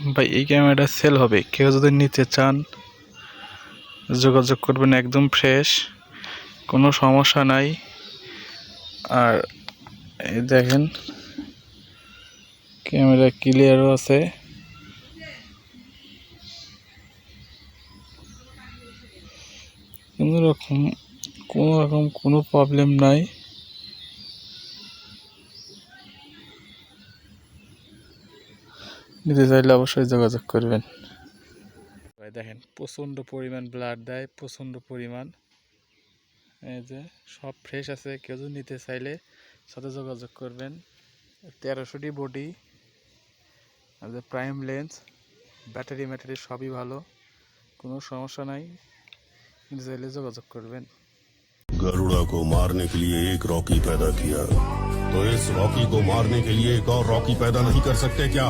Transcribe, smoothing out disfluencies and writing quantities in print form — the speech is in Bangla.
ভাই এই ক্যামেরাটা সেল হবে, কেউ যদি নিতে চান যোগাযোগ করবেন, একদম ফ্রেশ, কোনো সমস্যা নাই। আর এই দেখেন ক্যামেরা ক্লিয়ারও আছে, কোনো প্রবলেম নাই। নিতে চাইলে অবশ্যই যোগাযোগ করবেন। ভাই দেখেন প্রচণ্ড পরিমাণ ব্লাড দেয়, প্রচণ্ড পরিমাণ। এই যে সব ফ্রেশ আছে, কেউ যদি নিতে চাইলে সাথে যোগাযোগ করবেন। 1300 বডি, আর যে প্রাইম লেন্স, ব্যাটারি সবই ভালো, কোনো সমস্যা নাই। নিতে চাইলে যোগাযোগ করবেন। गरुड़ा को मारने के लिए एक रॉकी पैदा किया, तो इस रॉकी को मारने के लिए एक और रॉकी पैदा नहीं कर सकते क्या?